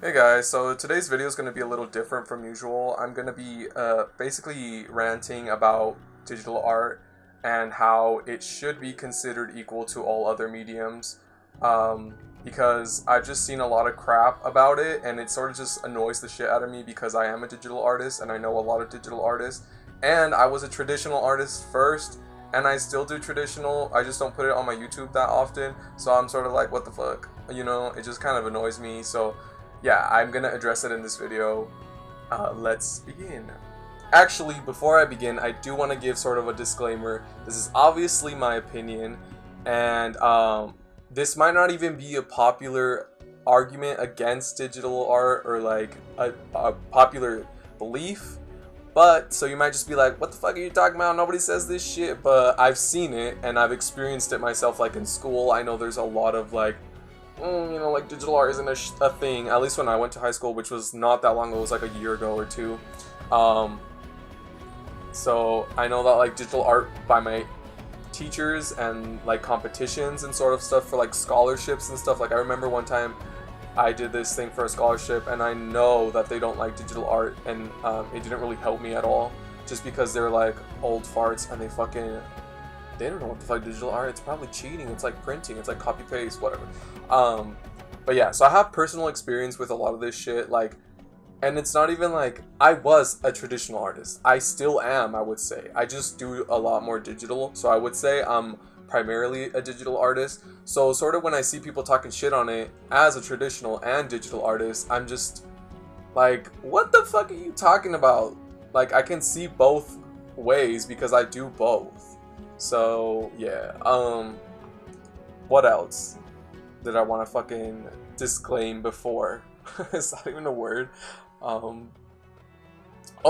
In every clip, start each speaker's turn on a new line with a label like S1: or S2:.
S1: Hey guys, so today's video is going to be a little different from usual. I'm going to be basically ranting about digital art and how it should be considered equal to all other mediums, because I've just seen a lot of crap about it and it sort of just annoys the shit out of me because I am a digital artist and I know a lot of digital artists, and I was a traditional artist first and I still do traditional. I just don't put it on my YouTube that often, so I'm sort of like, what the fuck, you know? It just kind of annoys me. So yeah, I'm gonna address it in this video. Let's begin. Actually, before I begin, I do want to give sort of a disclaimer. This is obviously my opinion, and this might not even be a popular argument against digital art or like a popular belief. But, so you might just be like, what the fuck are you talking about? Nobody says this shit. But I've seen it and I've experienced it myself, like in school. I know there's a lot of like, you know, like digital art isn't a thing, at least when I went to high school, which was not that long ago. It was like a year ago or two. So I know that like digital art by my teachers and like competitions and sort of stuff for like scholarships and stuff. Like I remember one time I did this thing for a scholarship and I know that they don't like digital art, and it didn't really help me at all, just because they're like old farts and they don't know what the fuck digital art. It's probably cheating. It's like printing. It's like copy paste, whatever. But yeah, so I have personal experience with a lot of this shit. Like, and it's not even like I was a traditional artist. I still am, I would say. I just do a lot more digital. So I would say I'm primarily a digital artist. So sort of when I see people talking shit on it as a traditional and digital artist, I'm just like, what the fuck are you talking about? Like, I can see both ways because I do both. So yeah, what else did I want to fucking disclaim before? It's not even a word. Oh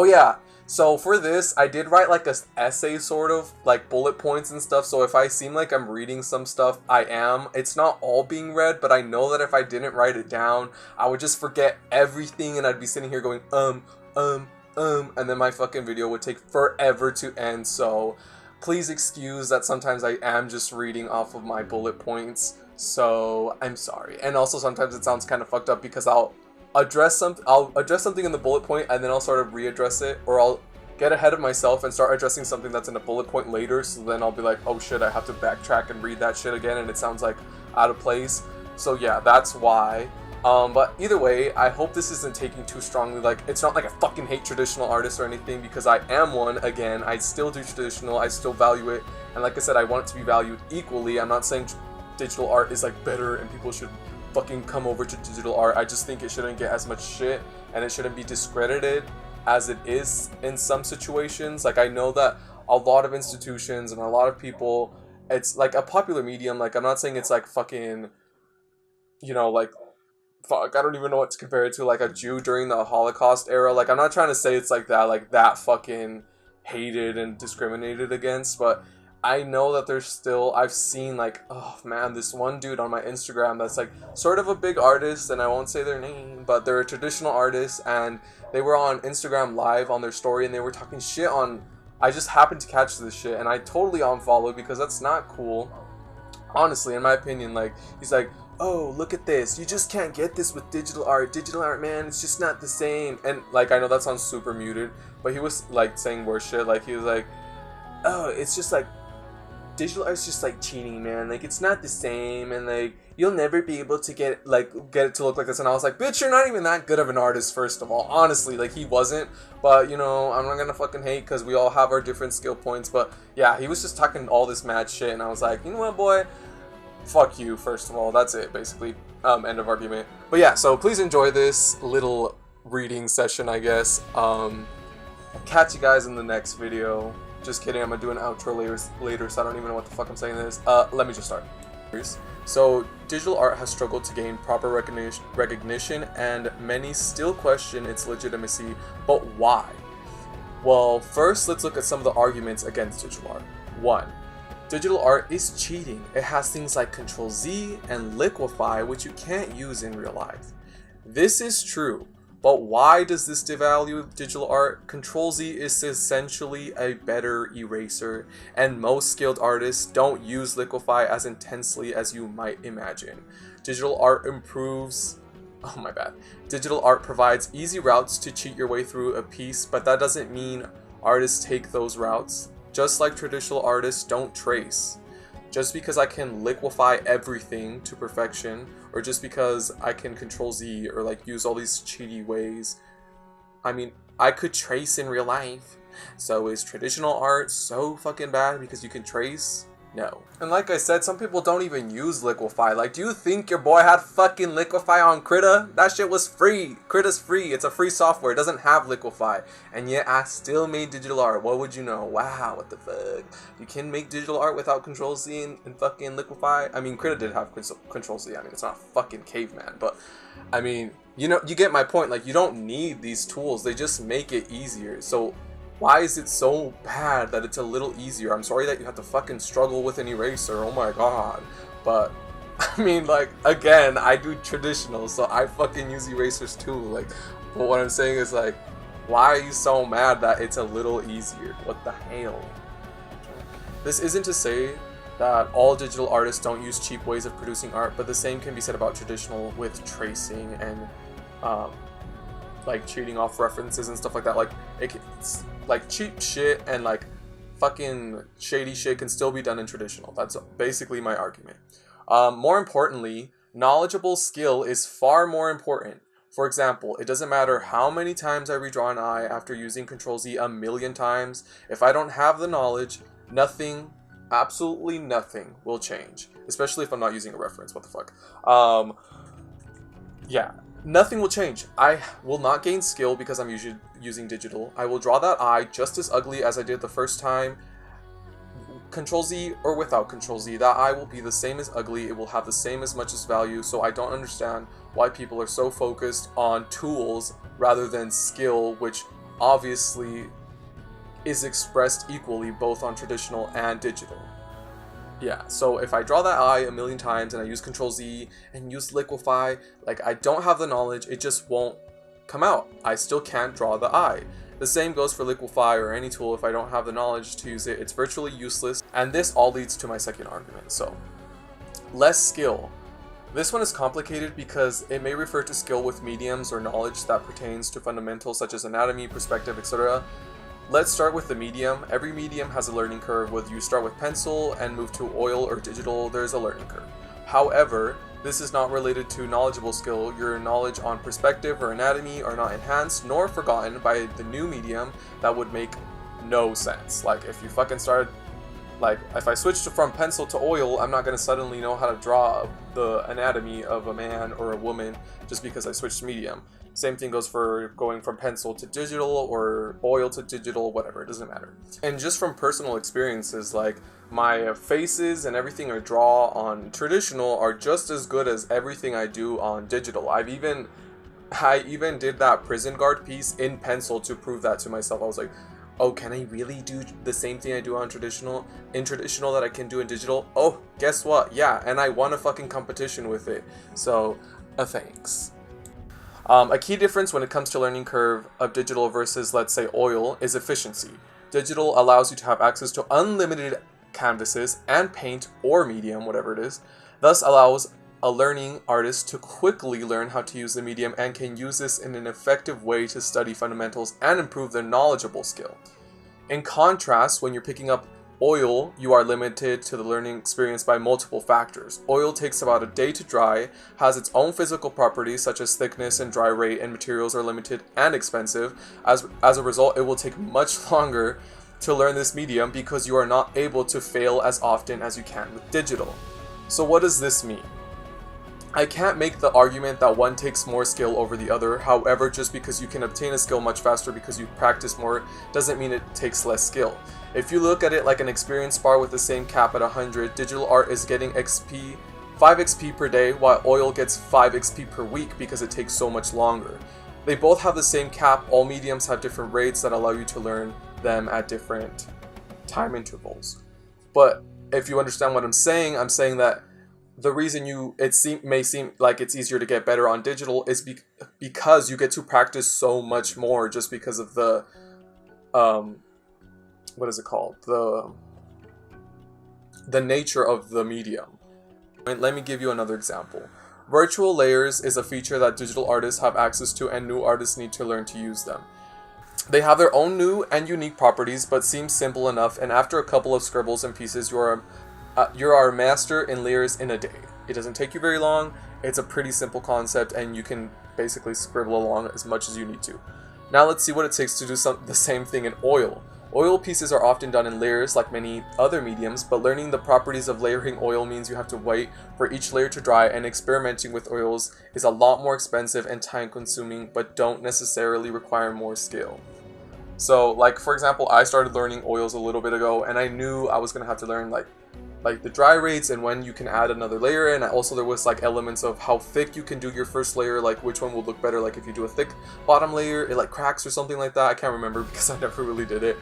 S1: yeah, so for this I did write like a essay, sort of like bullet points and stuff. So if I seem like I'm reading some stuff, I am. It's not all being read, but I know that if I didn't write it down, I would just forget everything and I'd be sitting here going and then my fucking video would take forever to end. So please excuse that sometimes I am just reading off of my bullet points, so I'm sorry. And also sometimes it sounds kind of fucked up because I'll address something in the bullet point and then I'll sort of readdress it, or I'll get ahead of myself and start addressing something that's in a bullet point later, so then I'll be like, oh shit, I have to backtrack and read that shit again and it sounds like out of place. So yeah, that's why. But either way, I hope this isn't taking too strongly. Like, it's not like I fucking hate traditional artists or anything, because I am one. Again, I still do traditional, I still value it, and like I said, I want it to be valued equally. I'm not saying digital art is like better and people should fucking come over to digital art. I just think it shouldn't get as much shit and it shouldn't be discredited as it is in some situations. Like, I know that a lot of institutions and a lot of people, it's like a popular medium. Like, I'm not saying it's like fucking, you know, like, fuck, I don't even know what to compare it to, like a Jew during the Holocaust era. Like, I'm not trying to say it's like that fucking hated and discriminated against, but I know that there's still, I've seen like, oh man, this one dude on my Instagram that's like sort of a big artist, and I won't say their name, but they're a traditional artist, and they were on Instagram live on their story and they were talking shit on, I just happened to catch this shit and I totally unfollowed because that's not cool. Honestly, in my opinion, like, he's like, oh, look at this, you just can't get this with digital art, man, it's just not the same. And like, I know that sounds super muted, but he was like saying worse shit. Like, he was like, oh, it's just like, digital art's just like cheating, man, like it's not the same, and like you'll never be able to get it to look like this. And I was like, bitch, you're not even that good of an artist, first of all. Honestly, like, he wasn't, but you know, I'm not gonna fucking hate because we all have our different skill points. But yeah, he was just talking all this mad shit and I was like, you know what, boy, fuck you, first of all. That's it, basically. End of argument. But yeah, so please enjoy this little reading session, I guess. I'll catch you guys in the next video. Just kidding, I'm gonna do an outro later, so I don't even know what the fuck I'm saying this. Let me just start. So, digital art has struggled to gain proper recognition, and many still question its legitimacy, but why? Well, first, let's look at some of the arguments against digital art. 1. Digital art is cheating. It has things like Ctrl-Z and LIQUIFY, which you can't use in real life. This is true, but why does this devalue digital art? Ctrl-Z is essentially a better eraser, and most skilled artists don't use LIQUIFY as intensely as you might imagine. Digital art improves Oh my bad. Digital art provides easy routes to cheat your way through a piece, but that doesn't mean artists take those routes. Just like traditional artists don't trace. Just because I can liquefy everything to perfection, or just because I can Control Z or like use all these cheaty ways. I mean, I could trace in real life. So is traditional art so fucking bad because you can trace? No. And like I said, some people don't even use LIQUIFY. Like, do you think your boy had fucking LIQUIFY on KRITA? That shit was free. KRITA's free. It's a free software. It doesn't have LIQUIFY. And yet I still made digital art. What would you know? Wow, what the fuck? You can make digital art without Control Z and fucking LIQUIFY? I mean, KRITA did have Control Z. I mean, it's not fucking caveman. But, I mean, you know, you get my point. Like, you don't need these tools. They just make it easier. So why is it so bad that it's a little easier? I'm sorry that you have to fucking struggle with an eraser, oh my god. But, I mean, like, again, I do traditional, so I fucking use erasers too. Like, but what I'm saying is, like, why are you so mad that it's a little easier? What the hell? This isn't to say that all digital artists don't use cheap ways of producing art, but the same can be said about traditional with tracing and, like, cheating off references and stuff like that. Like, it's like cheap shit and like fucking shady shit can still be done in traditional. That's basically my argument. More importantly, knowledgeable skill is far more important. For example, it doesn't matter how many times I redraw an eye after using Control Z a million times. If I don't have the knowledge, nothing, absolutely nothing will change. Especially if I'm not using a reference. What the fuck? Yeah. Nothing will change. I will not gain skill because I'm usually using digital. I will draw that eye just as ugly as I did the first time. Control Z or without Control Z, that eye will be the same as ugly. It will have the same as much as value. So I don't understand why people are so focused on tools rather than skill, which obviously is expressed equally both on traditional and digital. Yeah, so if I draw that eye a million times and I use Control Z and use LIQUIFY, like, I don't have the knowledge, it just won't come out. I still can't draw the eye. The same goes for LIQUIFY or any tool. If I don't have the knowledge to use it, it's virtually useless. And this all leads to my second argument. So, less skill. This one is complicated because it may refer to skill with mediums or knowledge that pertains to fundamentals such as anatomy, perspective, etc. Let's start with the medium. Every medium has a learning curve. Whether you start with pencil and move to oil or digital, there's a learning curve. However, this is not related to knowledgeable skill. Your knowledge on perspective or anatomy are not enhanced nor forgotten by the new medium. That would make no sense. Like, if you fucking started, like, if I switched from pencil to oil, I'm not going to suddenly know how to draw the anatomy of a man or a woman just because I switched medium. Same thing goes for going from pencil to digital or oil to digital, whatever, it doesn't matter. And just from personal experiences, like, my faces and everything I draw on traditional are just as good as everything I do on digital. I even did that prison guard piece in pencil to prove that to myself. I was like, oh, can I really do the same thing I do on traditional that I can do in digital? Oh, guess what? Yeah, and I won a fucking competition with it. So, thanks. A key difference when it comes to learning curve of digital versus, let's say, oil is efficiency. Digital allows you to have access to unlimited canvases and paint or medium, whatever it is, thus allows a learning artist to quickly learn how to use the medium and can use this in an effective way to study fundamentals and improve their knowledgeable skill. In contrast, when you're picking up oil, you are limited to the learning experience by multiple factors. Oil takes about a day to dry, has its own physical properties such as thickness and dry rate, and materials are limited and expensive. As a result, it will take much longer to learn this medium because you are not able to fail as often as you can with digital. So what does this mean? I can't make the argument that one takes more skill over the other. However, just because you can obtain a skill much faster because you practice more doesn't mean it takes less skill. If you look at it like an experience bar with the same cap at 100, digital art is getting 5 XP per day, while oil gets 5 XP per week because it takes so much longer. They both have the same cap. All mediums have different rates that allow you to learn them at different time intervals. But if you understand what I'm saying that the reason may seem like it's easier to get better on digital is because you get to practice so much more just because of the what is it called? The nature of the medium. Let me give you another example. Virtual layers is a feature that digital artists have access to and new artists need to learn to use them. They have their own new and unique properties, but seem simple enough, and after a couple of scribbles and pieces, you are a master in layers in a day. It doesn't take you very long, it's a pretty simple concept, and you can basically scribble along as much as you need to. Now let's see what it takes to do the same thing in oil. Oil pieces are often done in layers like many other mediums, but learning the properties of layering oil means you have to wait for each layer to dry, and experimenting with oils is a lot more expensive and time consuming, but don't necessarily require more skill. So like for example, I started learning oils a little bit ago, and I knew I was going to have to learn like the dry rates and when you can add another layer, and also there was like elements of how thick you can do your first layer, like which one will look better, like if you do a thick bottom layer it like cracks or something like that. I can't remember because I never really did it.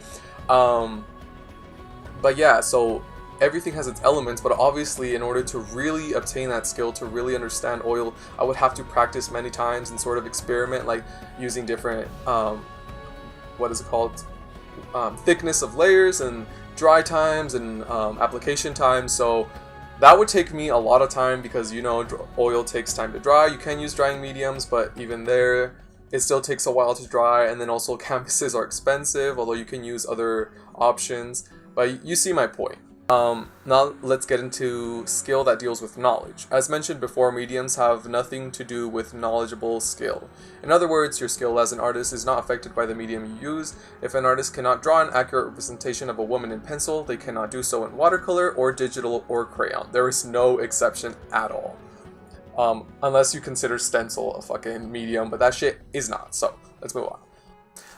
S1: But yeah, so everything has its elements, but obviously in order to really obtain that skill, to really understand oil, I would have to practice many times and sort of experiment, like using different thickness of layers and dry times and application times. So that would take me a lot of time because, you know, oil takes time to dry. You can use drying mediums, but even there it still takes a while to dry, and then also canvases are expensive, although you can use other options. But you see my point. Now let's get into skill that deals with knowledge. As mentioned before, mediums have nothing to do with knowledgeable skill. In other words, your skill as an artist is not affected by the medium you use. If an artist cannot draw an accurate representation of a woman in pencil, they cannot do so in watercolor or digital or crayon. There is no exception at all. Unless you consider stencil a fucking medium, but that shit is not. So let's move on.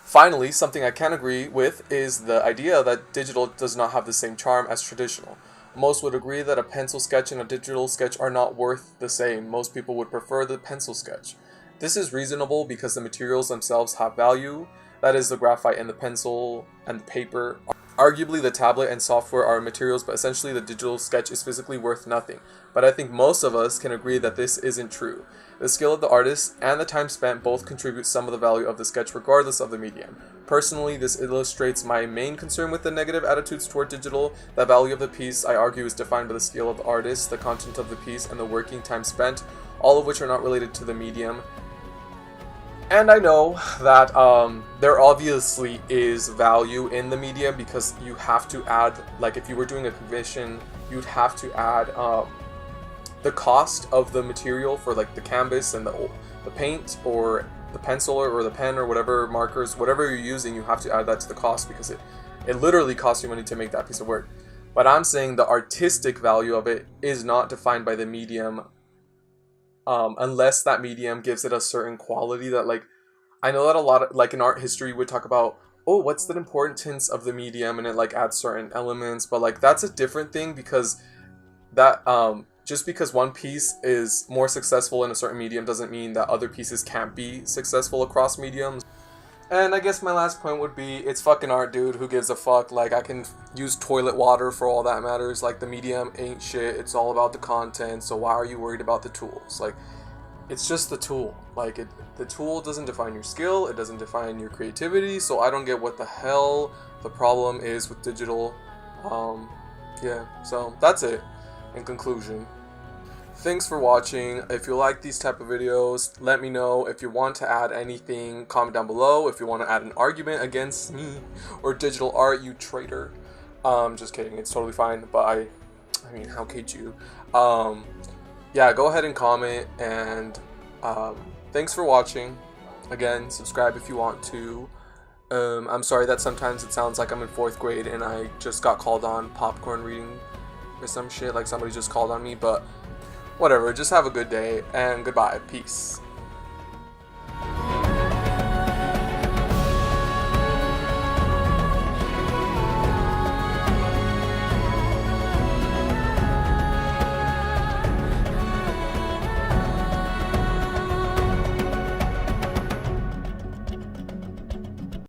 S1: Finally, something I can agree with is the idea that digital does not have the same charm as traditional. Most would agree that a pencil sketch and a digital sketch are not worth the same. Most people would prefer the pencil sketch. This is reasonable because the materials themselves have value. That is, the graphite and the pencil and the paper. Arguably the tablet and software are materials, but essentially the digital sketch is physically worth nothing. But I think most of us can agree that this isn't true. The skill of the artist and the time spent both contribute some of the value of the sketch regardless of the medium. Personally, this illustrates my main concern with the negative attitudes toward digital. The value of the piece, I argue, is defined by the skill of the artist, the content of the piece, and the working time spent, all of which are not related to the medium. And I know that there obviously is value in the medium because you have to add, like if you were doing a commission, you'd have to add the cost of the material for like the canvas and the paint or the pencil or the pen or whatever markers, whatever you're using, you have to add that to the cost because it literally costs you money to make that piece of work. But I'm saying the artistic value of it is not defined by the medium. Unless that medium gives it a certain quality that, like, I know that a lot of, like in art history would talk about, oh, what's the importance of the medium, and it like adds certain elements, but like that's a different thing because that just because one piece is more successful in a certain medium doesn't mean that other pieces can't be successful across mediums. And I guess my last point would be, it's fucking art, dude. Who gives a fuck? Like, I can use toilet water for all that matters. Like, the medium ain't shit. It's all about the content. So why are you worried about the tools? Like, it's just the tool. Like, the tool doesn't define your skill. It doesn't define your creativity. So I don't get what the hell the problem is with digital. Yeah, so that's it in conclusion. Thanks for watching. If you like these type of videos, let me know. If you want to add anything, comment down below. If you want to add an argument against me or digital art, you traitor. Just kidding, it's totally fine, but I mean, how could you? Yeah, go ahead and comment, and thanks for watching. Again, subscribe if you want to. I'm sorry that sometimes it sounds like I'm in 4th grade and I just got called on popcorn reading or some shit, like somebody just called on me, but whatever, just have a good day, and goodbye, peace.